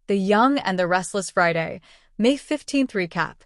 The Young and the Restless Friday, May 15th recap.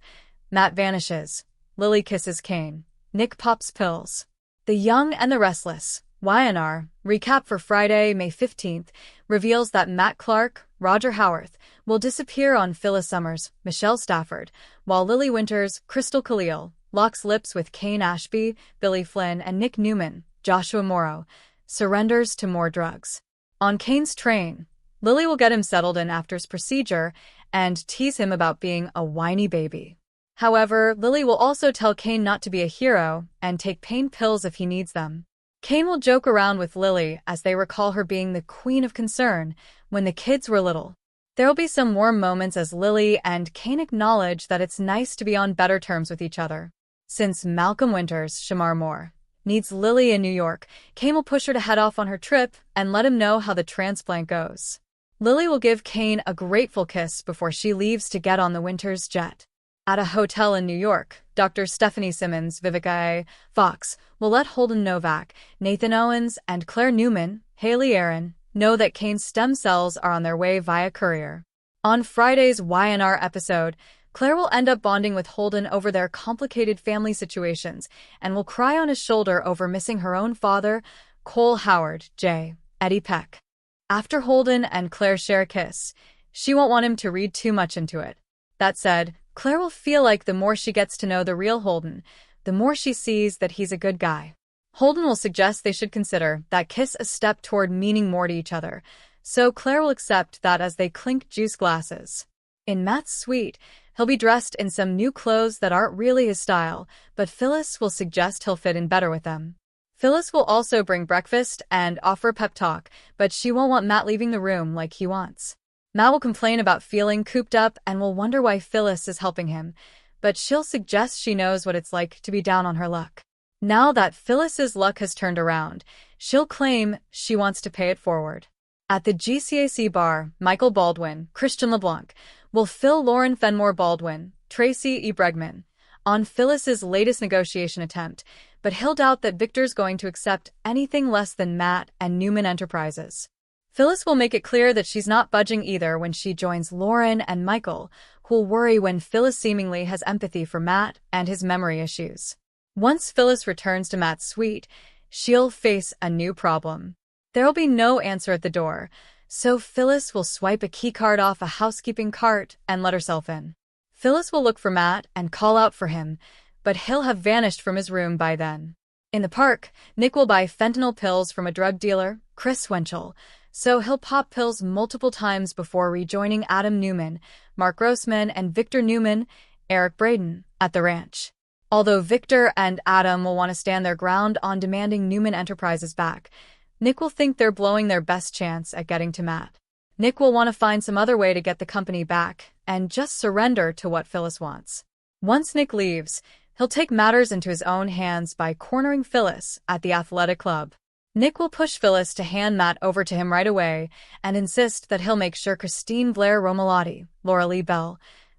Matt vanishes. Lily kisses Kane. Nick pops pills. The Young and the Restless, Y&R, recap for Friday, May 15th, reveals that Matt Clark, Roger Howarth, will disappear on Phyllis Summers, Michelle Stafford, while Lily Winters, Crystal Khalil, locks lips with Kane Ashby, Billy Flynn, and Nick Newman, Joshua Morrow, surrenders to more drugs. On Kane's train, Lily will get him settled in after his procedure and tease him about being a whiny baby. However, Lily will also tell Kane not to be a hero and take pain pills if he needs them. Kane will joke around with Lily as they recall her being the queen of concern when the kids were little. There will be some warm moments as Lily and Kane acknowledge that it's nice to be on better terms with each other. Since Malcolm Winters, Shamar Moore, needs Lily in New York, Kane will push her to head off on her trip and let him know how the transplant goes. Lily will give Kane a grateful kiss before she leaves to get on the Winters jet. At a hotel in New York, Dr. Stephanie Simmons, Vivica A. Fox, will let Holden Novak, Nathan Owens, and Claire Newman, Haley Aaron, know that Kane's stem cells are on their way via courier. On Friday's Y&R episode, Claire will end up bonding with Holden over their complicated family situations and will cry on his shoulder over missing her own father, Cole Howard, J. Eddie Peck. After Holden and Claire share a kiss, she won't want him to read too much into it. That said, Claire will feel like the more she gets to know the real Holden, the more she sees that he's a good guy. Holden will suggest they should consider that kiss a step toward meaning more to each other, so Claire will accept that as they clink juice glasses. In Matt's suite, he'll be dressed in some new clothes that aren't really his style, but Phyllis will suggest he'll fit in better with them. Phyllis will also bring breakfast and offer a pep talk, but she won't want Matt leaving the room like he wants. Matt will complain about feeling cooped up and will wonder why Phyllis is helping him, but she'll suggest she knows what it's like to be down on her luck. Now that Phyllis's luck has turned around, she'll claim she wants to pay it forward. At the GCAC bar, Michael Baldwin, Christian LeBlanc, will fill Lauren Fenmore Baldwin, Tracy E. Bregman, on Phyllis's latest negotiation attempt, but he'll doubt that Victor's going to accept anything less than Matt and Newman Enterprises. Phyllis will make it clear that she's not budging either when she joins Lauren and Michael, who'll worry when Phyllis seemingly has empathy for Matt and his memory issues. Once Phyllis returns to Matt's suite, she'll face a new problem. There'll be no answer at the door, so Phyllis will swipe a keycard off a housekeeping cart and let herself in. Phyllis will look for Matt and call out for him, but he'll have vanished from his room by then. In the park, Nick will buy fentanyl pills from a drug dealer, Chris Winchell, so he'll pop pills multiple times before rejoining Adam Newman, Mark Grossman, and Victor Newman, Eric Braden, at the ranch. Although Victor and Adam will want to stand their ground on demanding Newman Enterprises back, Nick will think they're blowing their best chance at getting to Matt. Nick will want to find some other way to get the company back and just surrender to what Phyllis wants. Once Nick leaves, he'll take matters into his own hands by cornering Phyllis at the athletic club. Nick will push Phyllis to hand Matt over to him right away and insist that he'll make sure Christine Blair Romalotti, Laura Lee Bell,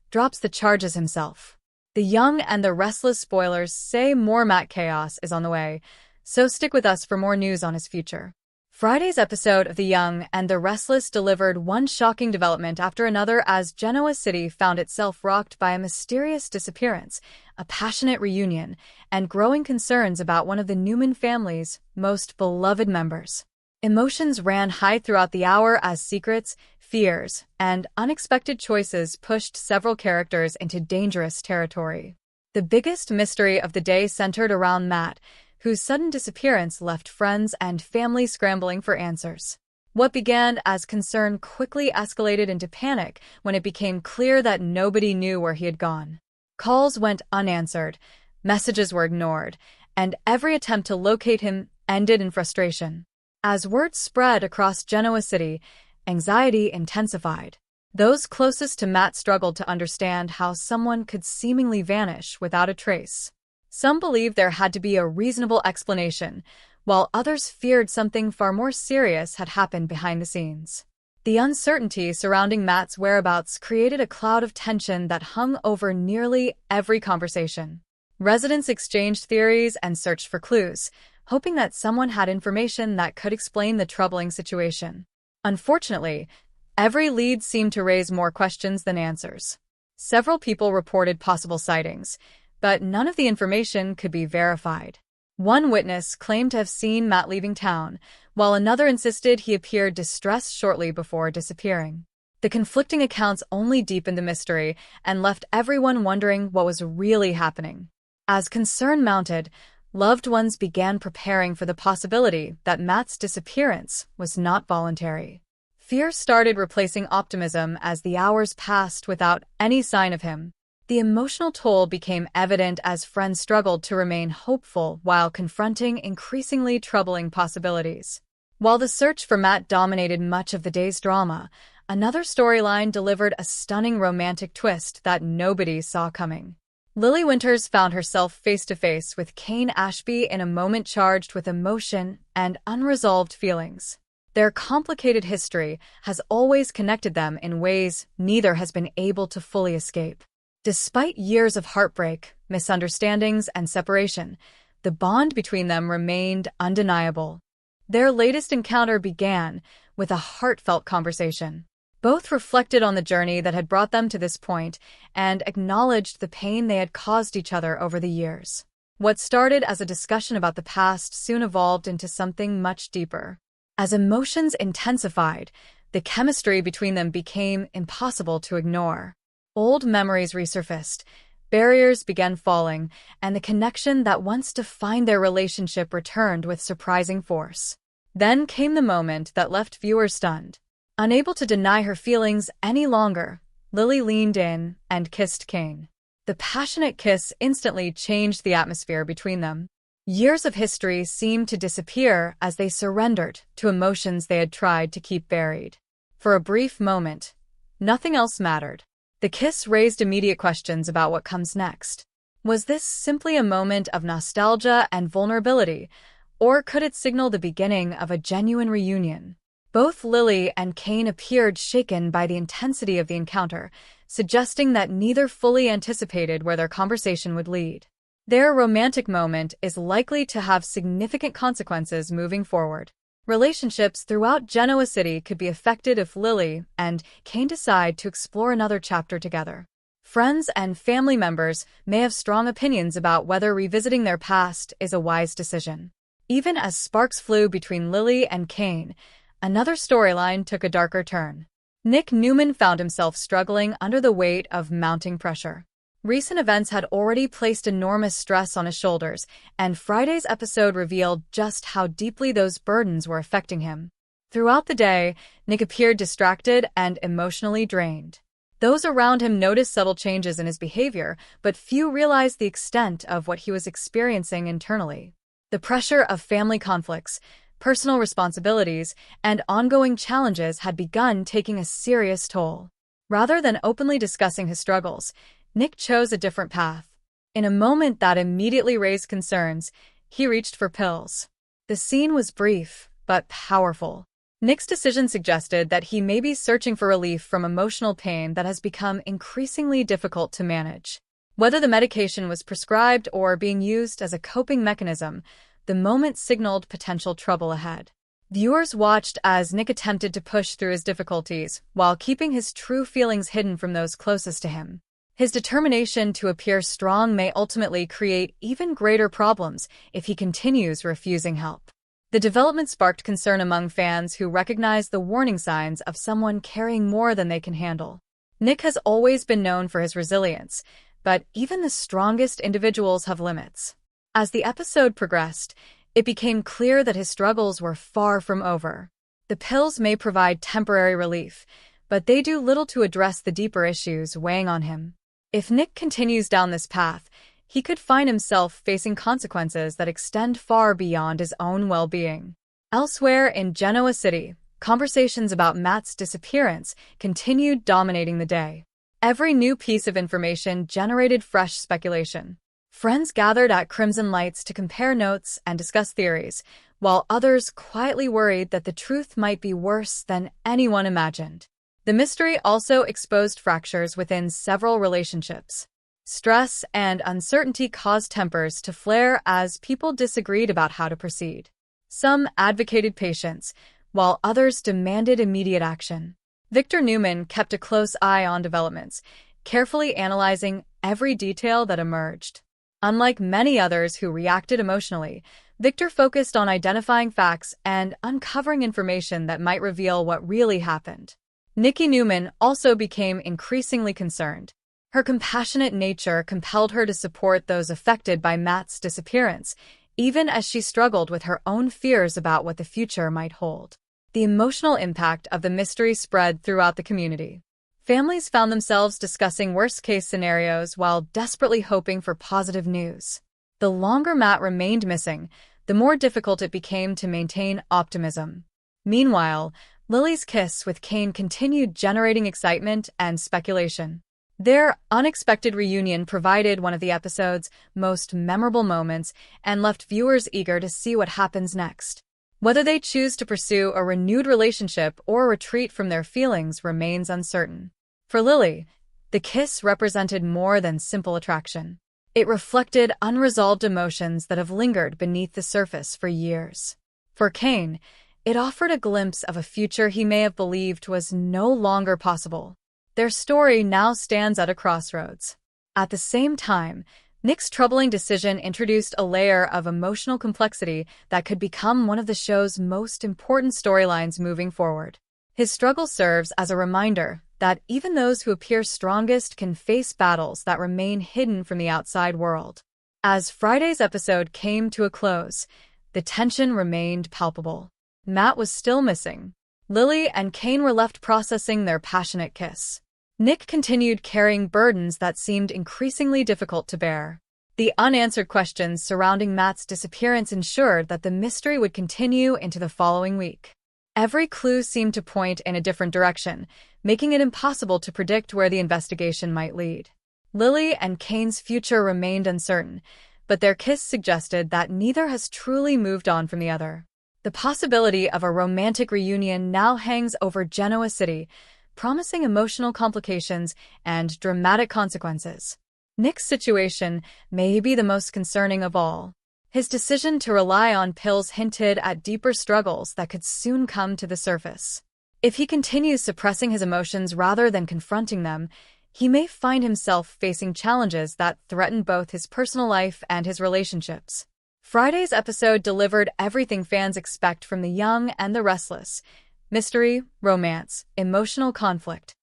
drops the charges himself. The Young and the Restless spoilers say more Matt chaos is on the way, so stick with us for more news on his future. Friday's episode of The Young and the Restless delivered one shocking development after another as Genoa City found itself rocked by a mysterious disappearance, a passionate reunion, and growing concerns about one of the Newman family's most beloved members. Emotions ran high throughout the hour as secrets, fears, and unexpected choices pushed several characters into dangerous territory. The biggest mystery of the day centered around Matt, whose sudden disappearance left friends and family scrambling for answers. What began as concern quickly escalated into panic when it became clear that nobody knew where he had gone. Calls went unanswered, messages were ignored, and every attempt to locate him ended in frustration. As word spread across Genoa City, anxiety intensified. Those closest to Matt struggled to understand how someone could seemingly vanish without a trace. Some believed there had to be a reasonable explanation, while others feared something far more serious had happened behind the scenes. The uncertainty surrounding Matt's whereabouts created a cloud of tension that hung over nearly every conversation. Residents exchanged theories and searched for clues, hoping that someone had information that could explain the troubling situation. Unfortunately, Every lead seemed to raise more questions than answers. Several people reported possible sightings, but none of the information could be verified. One witness claimed to have seen Matt leaving town, while another insisted he appeared distressed shortly before disappearing. The conflicting accounts only deepened the mystery and left everyone wondering what was really happening. As concern mounted, loved ones began preparing for the possibility that Matt's disappearance was not voluntary. Fear started replacing optimism as the hours passed without any sign of him. The emotional toll became evident as friends struggled to remain hopeful while confronting increasingly troubling possibilities. While the search for Matt dominated much of the day's drama, another storyline delivered a stunning romantic twist that nobody saw coming. Lily Winters found herself face-to-face with Kane Ashby in a moment charged with emotion and unresolved feelings. Their complicated history has always connected them in ways neither has been able to fully escape. Despite years of heartbreak, misunderstandings, and separation, the bond between them remained undeniable. Their latest encounter began with a heartfelt conversation. Both reflected on the journey that had brought them to this point and acknowledged the pain they had caused each other over the years. What started as a discussion about the past soon evolved into something much deeper. As emotions intensified, the chemistry between them became impossible to ignore. Old memories resurfaced, barriers began falling, and the connection that once defined their relationship returned with surprising force. Then came the moment that left viewers stunned. Unable to deny her feelings any longer, Lily leaned in and kissed Kane. The passionate kiss instantly changed the atmosphere between them. Years of history seemed to disappear as they surrendered to emotions they had tried to keep buried. For a brief moment, nothing else mattered. The kiss raised immediate questions about what comes next. Was this simply a moment of nostalgia and vulnerability, or could it signal the beginning of a genuine reunion? Both Lily and Kane appeared shaken by the intensity of the encounter, suggesting that neither fully anticipated where their conversation would lead. Their romantic moment is likely to have significant consequences moving forward. Relationships throughout Genoa City could be affected if Lily and Kane decide to explore another chapter together. Friends and family members may have strong opinions about whether revisiting their past is a wise decision. Even as sparks flew between Lily and Kane, another storyline took a darker turn. Nick Newman found himself struggling under the weight of mounting pressure. Recent events had already placed enormous stress on his shoulders, and Friday's episode revealed just how deeply those burdens were affecting him. Throughout the day, Nick appeared distracted and emotionally drained. Those around him noticed subtle changes in his behavior, but few realized the extent of what he was experiencing internally. The pressure of family conflicts, personal responsibilities, and ongoing challenges had begun taking a serious toll. Rather than openly discussing his struggles, Nick chose a different path. In a moment that immediately raised concerns, he reached for pills. The scene was brief, but powerful. Nick's decision suggested that he may be searching for relief from emotional pain that has become increasingly difficult to manage. Whether the medication was prescribed or being used as a coping mechanism, the moment signaled potential trouble ahead. Viewers watched as Nick attempted to push through his difficulties while keeping his true feelings hidden from those closest to him. His determination to appear strong may ultimately create even greater problems if he continues refusing help. The development sparked concern among fans who recognized the warning signs of someone carrying more than they can handle. Nick has always been known for his resilience, but even the strongest individuals have limits. As the episode progressed, it became clear that his struggles were far from over. The pills may provide temporary relief, but they do little to address the deeper issues weighing on him. If Nick continues down this path, he could find himself facing consequences that extend far beyond his own well-being. Elsewhere in Genoa City, conversations about Matt's disappearance continued dominating the day. Every new piece of information generated fresh speculation. Friends gathered at Crimson Lights to compare notes and discuss theories, while others quietly worried that the truth might be worse than anyone imagined. The mystery also exposed fractures within several relationships. Stress and uncertainty caused tempers to flare as people disagreed about how to proceed. Some advocated patience, while others demanded immediate action. Victor Newman kept a close eye on developments, carefully analyzing every detail that emerged. Unlike many others who reacted emotionally, Victor focused on identifying facts and uncovering information that might reveal what really happened. Nikki Newman also became increasingly concerned. Her compassionate nature compelled her to support those affected by Matt's disappearance, even as she struggled with her own fears about what the future might hold. The emotional impact of the mystery spread throughout the community. Families found themselves discussing worst-case scenarios while desperately hoping for positive news. The longer Matt remained missing, the more difficult it became to maintain optimism. Meanwhile, Lily's kiss with Kane continued generating excitement and speculation. Their unexpected reunion provided one of the episode's most memorable moments and left viewers eager to see what happens next. Whether they choose to pursue a renewed relationship or retreat from their feelings remains uncertain. For Lily, the kiss represented more than simple attraction. It reflected unresolved emotions that have lingered beneath the surface for years. For Kane, it offered a glimpse of a future he may have believed was no longer possible. Their story now stands at a crossroads. At the same time, Nick's troubling decision introduced a layer of emotional complexity that could become one of the show's most important storylines moving forward. His struggle serves as a reminder that even those who appear strongest can face battles that remain hidden from the outside world. As Friday's episode came to a close, the tension remained palpable. Matt was still missing. Lily and Kane were left processing their passionate kiss. Nick continued carrying burdens that seemed increasingly difficult to bear. The unanswered questions surrounding Matt's disappearance ensured that the mystery would continue into the following week. Every clue seemed to point in a different direction, making it impossible to predict where the investigation might lead. Lily and Kane's future remained uncertain, but their kiss suggested that neither has truly moved on from the other. The possibility of a romantic reunion now hangs over Genoa City, promising emotional complications and dramatic consequences. Nick's situation may be the most concerning of all. His decision to rely on pills hinted at deeper struggles that could soon come to the surface. If he continues suppressing his emotions rather than confronting them, he may find himself facing challenges that threaten both his personal life and his relationships. Friday's episode delivered everything fans expect from The Young and the Restless: mystery, romance, emotional conflict.